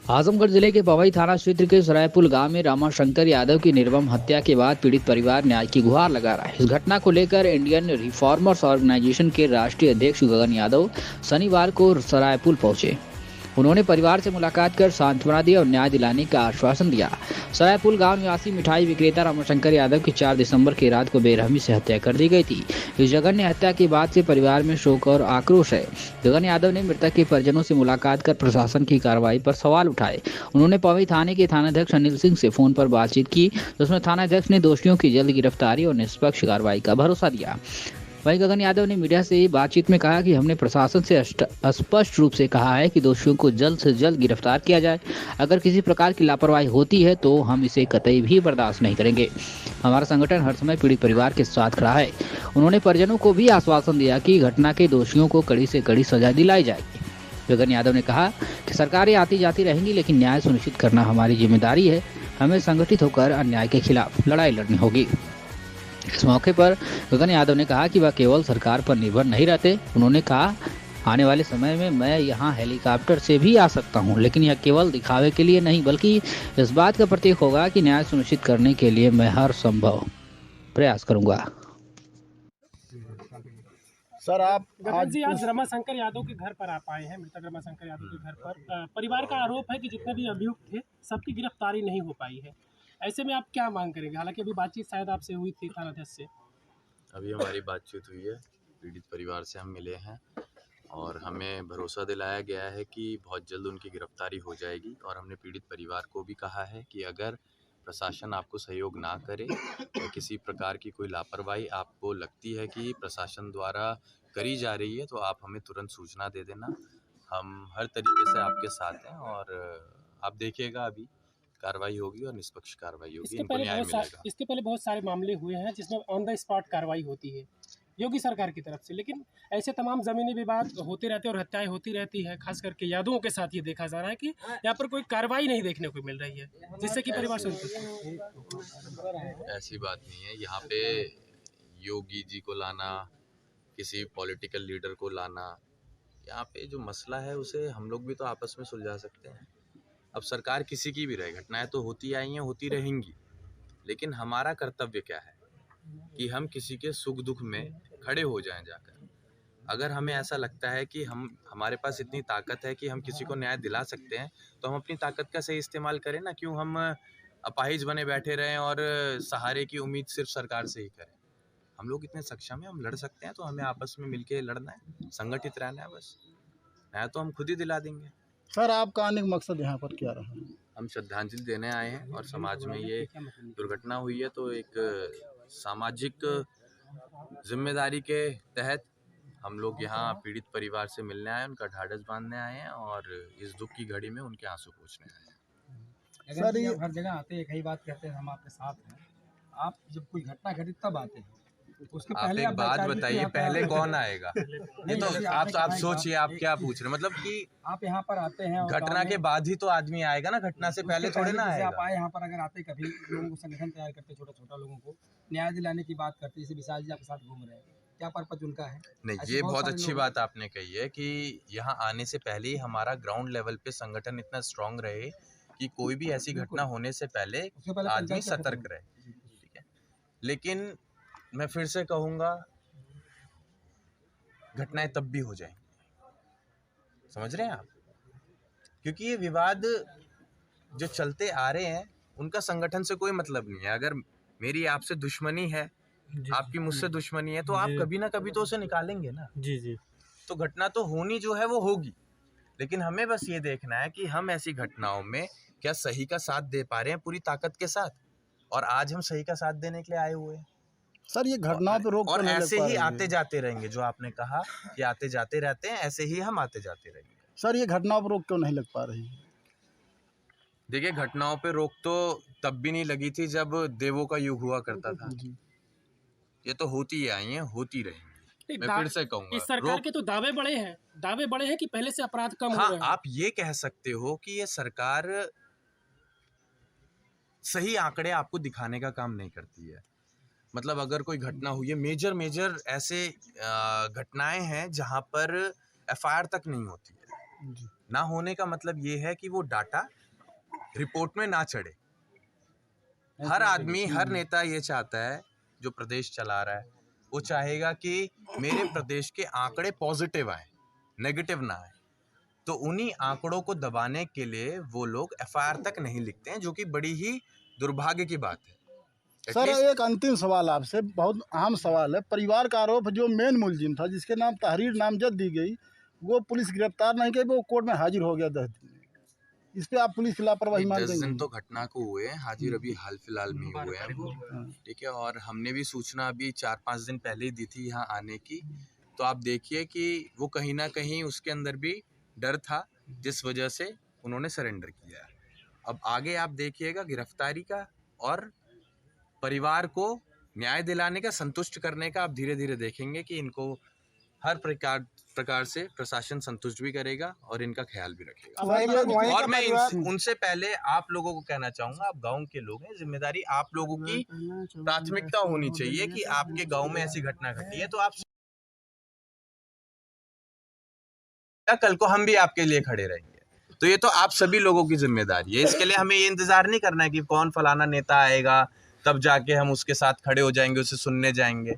आजमगढ़ जिले के पवई थाना क्षेत्र के सरायपुल गांव में रामाशंकर यादव की निर्मम हत्या के बाद पीड़ित परिवार न्याय की गुहार लगा रहा है। इस घटना को लेकर इंडियन रिफॉर्मर्स ऑर्गेनाइजेशन के राष्ट्रीय अध्यक्ष गगन यादव शनिवार को सरायपुल पहुंचे। उन्होंने परिवार से मुलाकात कर सांत्वना दी और न्याय दिलाने का आश्वासन दिया। सरायपुल गांव निवासी मिठाई विक्रेता रामाशंकर यादव की 4 दिसंबर की रात को बेरहमी से हत्या कर दी गई थी। इस जघन्य हत्या के बाद से परिवार में शोक और आक्रोश है। गगन यादव ने मृतक के परिजनों से मुलाकात कर प्रशासन की कार्रवाई पर सवाल उठाए। उन्होंने पवई थाने के थानाध्यक्ष अनिल सिंह से फोन पर बातचीत की, जिसमें थानाध्यक्ष ने दोषियों की जल्द गिरफ्तारी और निष्पक्ष कार्रवाई का भरोसा दिया। वहीं गगन यादव ने मीडिया से बातचीत में कहा कि हमने प्रशासन से स्पष्ट रूप से कहा है कि दोषियों को जल्द से जल्द गिरफ्तार किया जाए। अगर किसी प्रकार की लापरवाही होती है तो हम इसे कतई भी बर्दाश्त नहीं करेंगे। हमारा संगठन हर समय पीड़ित परिवार के साथ खड़ा है। उन्होंने परिजनों को भी आश्वासन दिया कि घटना के दोषियों को कड़ी से कड़ी सजा दिलाई जाएगी। गगन यादव ने कहा कि सरकारें आती जाती रहेंगी, लेकिन न्याय सुनिश्चित करना हमारी जिम्मेदारी है। हमें संगठित होकर अन्याय के खिलाफ लड़ाई लड़नी होगी। इस मौके पर गगन यादव ने कहा कि वह केवल सरकार पर निर्भर नहीं रहते। उन्होंने कहा, आने वाले समय में मैं यहां हेलीकॉप्टर से भी आ सकता हूं, लेकिन यह केवल दिखावे के लिए नहीं बल्कि इस बात का प्रतीक होगा कि न्याय सुनिश्चित करने के लिए मैं हर संभव प्रयास करूंगा। सर आप आज रमाशंकर यादव के घर पर आप आए हैं, मृतक रमाशंकर यादव के घर पर। परिवार का आरोप है कि जितने भी अभियुक्त थे सबकी गिरफ्तारी नहीं हो पाई है। ऐसे में आप क्या मांग करेंगे? हालांकि अभी बातचीत शायद आपसे हुई थी थानाध्यक्ष से। अभी हमारी बातचीत हुई है, पीड़ित परिवार से हम मिले हैं और हमें भरोसा दिलाया गया है कि बहुत जल्द उनकी गिरफ्तारी हो जाएगी। और हमने पीड़ित परिवार को भी कहा है कि अगर प्रशासन आपको सहयोग ना करे या किसी प्रकार की कोई लापरवाही आपको लगती है कि प्रशासन द्वारा करी जा रही है, तो आप हमें तुरंत सूचना दे देना। हम हर तरीके से आपके साथ हैं और आप देखिएगा अभी कार्रवाई होगी और निष्पक्ष कार्रवाई होगी, इनको न्याय मिलेगा। इसके पहले बहुत सारे मामले हुए हैं जिसमें ऑन द स्पॉट कार्रवाई होती है योगी सरकार की तरफ से, लेकिन ऐसे तमाम जमीनी विवाद होते रहते हैं और हत्याएं होती रहती है। खास करके यादवों के साथ ये देखा जा रहा है कि यहाँ पर कोई कार्रवाई नहीं देखने को मिल रही है, जिससे कि परिवार संतुष्ट है। ऐसी बात नहीं है। यहाँ पे योगी जी को लाना, किसी पॉलिटिकल लीडर को लाना, यहाँ पे जो मसला है उसे हम लोग भी तो आपस में सुलझा सकते हैं। अब सरकार किसी की भी रहे, घटनाएं तो होती आई हैं, होती रहेंगी, लेकिन हमारा कर्तव्य क्या है कि हम किसी के सुख दुख में खड़े हो जाएं जाकर। अगर हमें ऐसा लगता है कि हमारे पास इतनी ताकत है कि हम किसी को न्याय दिला सकते हैं, तो हम अपनी ताकत का सही इस्तेमाल करें ना। क्यों हम अपाहिज बने बैठे रहें और सहारे की उम्मीद सिर्फ सरकार से ही करें। हम लोग इतने सक्षम हैं, हम लड़ सकते हैं, तो हमें आपस में मिलके लड़ना है, संगठित रहना है। बस न्याय तो हम खुद ही दिला देंगे। सर आपका आने का मकसद यहाँ पर क्या रहा? हम श्रद्धांजलि देने आए हैं और समाज में ये दुर्घटना हुई है, तो एक सामाजिक जिम्मेदारी के तहत हम लोग यहाँ पीड़ित परिवार से मिलने आए, उनका ढाढ़स बांधने आए हैं और इस दुख की घड़ी में उनके आंसू पोंछने आए हैं। सर ये हर जगह आते हैं, एक ही बात कहते हैं, हम आपके साथ हैं। आप जब कोई घटना घटी तब आते हैं, उसके आप पहले एक बात बताइए, पहले कौन आएगा? ये तो आप सोचिए, आप क्या पूछ रहे हैं? मतलब कि आप यहाँ पर आते हैं घटना के बाद ही तो आदमी आएगा ना, घटना से पहले थोड़े ना आएगा। आप आए यहाँ पर, अगर आते कभी लोगों को संगठन तैयार करते, छोटा छोटा लोगों को न्याय दिलाने की बात करते, जैसे विशाल जी आपके साथ घूम रहे हैं, क्या पर्पज उनका है? नहीं, ये बहुत अच्छी बात आपने कही है कि यहाँ आने से पहले ही हमारा ग्राउंड लेवल पे संगठन इतना स्ट्रांग रहे कि कोई भी ऐसी घटना होने से पहले आदमी सतर्क रहे। ठीक है, लेकिन मैं फिर से कहूँगा, घटनाएं तब भी हो जाएंगी, समझ रहे हैं आप? क्योंकि ये विवाद जो चलते आ रहे हैं उनका संगठन से कोई मतलब नहीं है। अगर मेरी आपसे दुश्मनी है, आपकी मुझसे दुश्मनी है, तो आप कभी ना कभी तो उसे निकालेंगे ना। जी। तो घटना तो होनी जो है वो होगी, लेकिन हमें बस ये देखना है कि हम ऐसी घटनाओं में क्या सही का साथ दे पा रहे हैं पूरी ताकत के साथ। और आज हम सही का साथ देने के लिए आए हुए हैं। सर ये घटनाओं पे रोक और तो नहीं लग ऐसे पा ही रही है? आते जाते रहेंगे, जो आपने कहा कि आते जाते रहते हैं, ऐसे ही हम आते जाते रहेंगे। सर ये घटनाओं पर रोक क्यों नहीं लग पा रही है? देखिए, घटनाओं पे रोक तो तब भी नहीं लगी थी जब देवों का युग हुआ करता था। ये तो होती ही आई हैं, होती रहेंगी। मैं फिर से कहूंगा, इस सरकार के तो दावे बड़े हैं कि पहले से अपराध कम हो रहे हैं। आप ये कह सकते हो कि ये सरकार सही आंकड़े आपको दिखाने का काम नहीं करती है। मतलब अगर कोई घटना हुई है, मेजर ऐसे घटनाएं हैं जहां पर एफआईआर तक नहीं होती है, ना होने का मतलब ये है कि वो डाटा रिपोर्ट में ना चढ़े। हर आदमी, हर नेता ये चाहता है, जो प्रदेश चला रहा है, वो चाहेगा कि मेरे प्रदेश के आंकड़े पॉजिटिव आए, नेगेटिव ना आए। तो उन्हीं आंकड़ों को दबाने के लिए वो लोग एफआईआर तक नहीं लिखते हैं, जो कि बड़ी ही दुर्भाग्य की बात है। सर एक अंतिम सवाल आपसे, बहुत अहम सवाल है। परिवार का आरोप, जो मेन मुलजिम था जिसके नाम तहरीर नामजद दी गई, वो पुलिस गिरफ्तार नहीं की, वो कोर्ट में हाजिर हो गया 10 दिन में। इस पे आप पुलिस की लापरवाही मान 10 दिन देंगे? तो घटना को हुए हैं, हाजिर अभी हाल फिलहाल में ही हुए हैं वो, ठीक है। और हमने भी सूचना अभी 4-5 दिन पहले ही दी थी यहाँ आने की। तो आप देखिए कि वो कहीं ना कहीं उसके अंदर भी डर था, जिस वजह से उन्होंने सरेंडर किया है। अब आगे आप देखिएगा गिरफ्तारी का और परिवार को न्याय दिलाने का, संतुष्ट करने का आप धीरे धीरे देखेंगे कि इनको हर प्रकार से प्रशासन संतुष्ट भी करेगा और इनका ख्याल भी रखेगा। और मैं उनसे पहले आप लोगों को कहना चाहूंगा, आप गांव के लोग हैं, जिम्मेदारी आप लोगों की प्राथमिकता होनी चाहिए कि आपके गांव में ऐसी घटना घटी है तो आप कल को हम भी आपके लिए खड़े रहेंगे। तो ये तो आप सभी लोगों की जिम्मेदारी है। इसके लिए हमें ये इंतजार नहीं करना है कि कौन फलाना नेता आएगा तब जाके हम उसके साथ खड़े हो जाएंगे, उसे सुनने जाएंगे।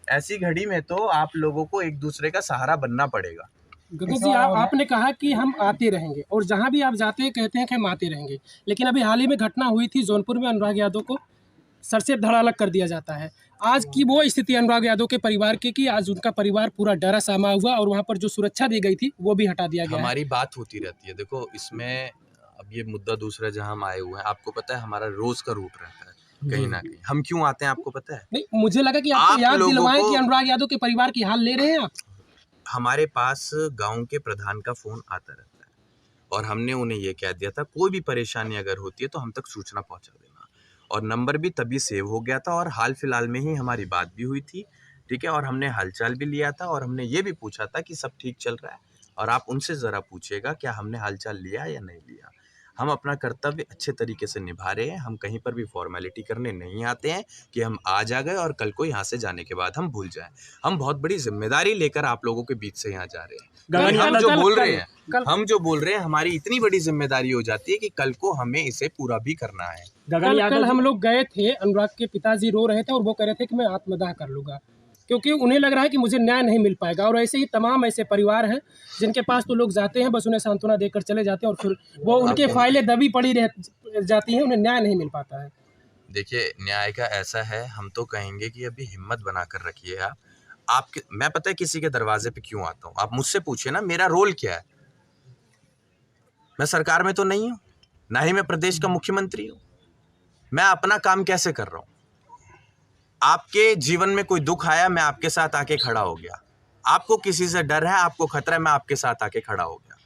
ऐसी घड़ी में तो आप लोगों को एक दूसरे का सहारा बनना पड़ेगा। गगन जी, आपने कहा कि हम आते रहेंगे और जहां भी आप जाते हैं कहते हैं कि हम आते रहेंगे, लेकिन अभी हाल ही में घटना हुई थी जौनपुर में, अनुराग यादव को सर से धड़ अलग कर दिया जाता है। आज की वो स्थिति अनुराग यादव के परिवार की कि आज उनका परिवार पूरा डरा सहमा हुआ और वहां पर जो सुरक्षा दी गई थी वो भी हटा दिया गया। हमारी बात होती रहती है। देखो इसमें अब ये मुद्दा दूसरा जहां हम आए हुए हैं, आपको पता है हमारा रोज का रूट रहता है कहीं ना कहीं। हम क्यों आते हैं आपको पता है? नहीं, मुझे लगा कि आपको याद दिलवाएं कि अनुराग यादव के परिवार की हाल ले रहे हैं आप। हमारे पास गांव के प्रधान का फोन आता रहता है और हमने उन्हें ये कह दिया था कोई भी परेशानी अगर होती है तो हम तक सूचना पहुंचा देना। और नंबर भी तभी सेव हो गया था और हाल फिलहाल में ही हमारी बात भी हुई थी, ठीक है। और हमने हालचाल भी लिया था और हमने ये भी पूछा था कि सब ठीक चल रहा है। और आप उनसे ज़रा पूछिएगा क्या हमने हालचाल लिया या नहीं लिया। हम अपना कर्तव्य अच्छे तरीके से निभा रहे हैं। हम कहीं पर भी फॉर्मेलिटी करने नहीं आते हैं कि हम आज आ गए और कल को यहाँ से जाने के बाद हम भूल जाएं। हम बहुत बड़ी जिम्मेदारी लेकर आप लोगों के बीच से यहाँ जा रहे हैं। हम जो बोल रहे हैं हमारी इतनी बड़ी जिम्मेदारी हो जाती है कि कल को हमें इसे पूरा भी करना है। कल हम लोग गए थे, अनुराग के पिताजी रो रहे थे और वो कह रहे थे कि मैं आत्मदाह कर लूंगा क्योंकि उन्हें लग रहा है कि मुझे न्याय नहीं मिल पाएगा। और ऐसे ही तमाम ऐसे परिवार हैं जिनके पास तो लोग जाते हैं, बस उन्हें सांत्वना देकर चले जाते हैं और फिर वो उनके फाइलें दबी पड़ी रह जाती हैं, उन्हें न्याय नहीं मिल पाता है। देखिए न्याय का ऐसा है, हम तो कहेंगे कि अभी हिम्मत बना कर रखिए आप। मैं पता है किसी के दरवाजे पे क्यों आता हूँ, आप मुझसे पूछिए ना मेरा रोल क्या है। मैं सरकार में तो नहीं हूँ, ना ही मैं प्रदेश का मुख्यमंत्री हूँ। मैं अपना काम कैसे कर रहा हूँ? आपके जीवन में कोई दुख आया, मैं आपके साथ आके खड़ा हो गया। आपको किसी से डर है, आपको खतरा है, मैं आपके साथ आके खड़ा हो गया।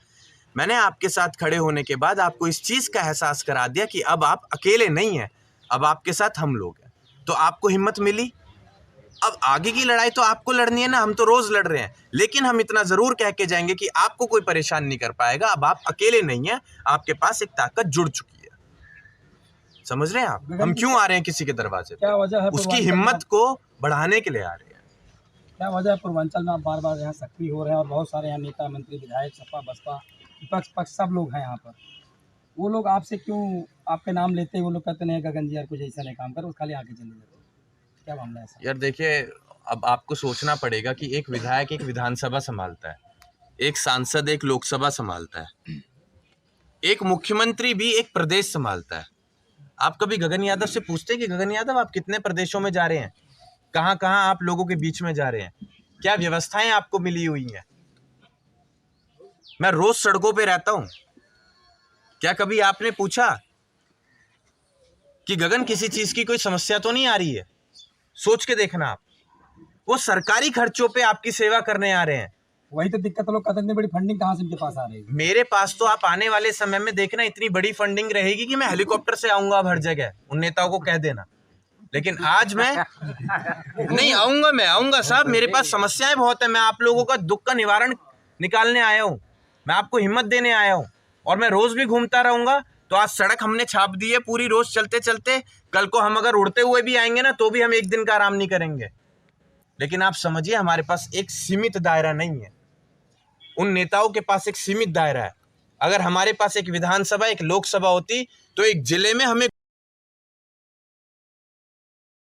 मैंने आपके साथ खड़े होने के बाद आपको इस चीज़ का एहसास करा दिया कि अब आप अकेले नहीं हैं, अब आपके साथ हम लोग हैं। तो आपको हिम्मत मिली। अब आगे की लड़ाई तो आपको लड़नी है ना, हम तो रोज लड़ रहे हैं। लेकिन हम इतना जरूर कह के जाएंगे कि आपको कोई परेशान नहीं कर पाएगा। अब आप अकेले नहीं हैं, आपके पास एक ताकत जुड़ चुकी है। समझ रहे हैं आप हम क्यों आ रहे हैं किसी के दरवाजे पे? क्या वजह है? उसकी हिम्मत को बढ़ाने के लिए आ रहे हैं। क्या वजह है पूर्वांचल में आप बार बार यहाँ सक्रिय हो रहे हैं और बहुत सारे यहाँ नेता मंत्री विधायक सपा बसपा विपक्ष पक्ष सब लोग हैं यहाँ पर, वो लोग आपसे क्यों आपके नाम लेते हैं? वो लोग कहते नहीं गगन जी यार कुछ ऐसा नहीं काम करो, खाली आके चले जाते, क्या मामला है? यार देखिए, अब आपको सोचना पड़ेगा कि एक विधायक एक विधानसभा संभालता है, एक सांसद एक लोकसभा संभालता है, एक मुख्यमंत्री भी एक प्रदेश संभालता है। आप कभी गगन यादव से पूछते हैं कि गगन यादव आप कितने प्रदेशों में जा रहे हैं, कहाँ कहाँ आप लोगों के बीच में जा रहे हैं, क्या व्यवस्थाएं आपको मिली हुई हैं? मैं रोज सड़कों पे रहता हूं, क्या कभी आपने पूछा कि गगन किसी चीज की कोई समस्या तो नहीं आ रही है? सोच के देखना आप, वो सरकारी खर्चों पे आपकी सेवा करने आ रहे हैं। वही तो दिक्कत, लोग कहते हैं बड़ी फंडिंग कहाँ से इनके पास आ रही है। मेरे पास तो आप आने वाले समय में देखना इतनी बड़ी फंडिंग रहेगी कि मैं हेलीकॉप्टर से आऊंगा हर जगह, उन नेताओं को कह देना। लेकिन आज मैं नहीं आऊंगा, मैं आऊंगा साहब, मेरे पास समस्याएं बहुत है। मैं आप लोगों का दुख का निवारण निकालने आया हूं, मैं आपको हिम्मत देने आया हूं और मैं रोज भी घूमता रहूंगा। तो आज सड़क हमने छाप दी है पूरी, रोज चलते चलते। कल को हम अगर उड़ते हुए भी आएंगे ना तो भी हम एक दिन का आराम नहीं करेंगे। लेकिन आप समझिए हमारे पास एक सीमित दायरा नहीं है, उन नेताओं के पास एक सीमित दायरा है। अगर हमारे पास एक विधानसभा, एक लोकसभा होती तो एक जिले में हमें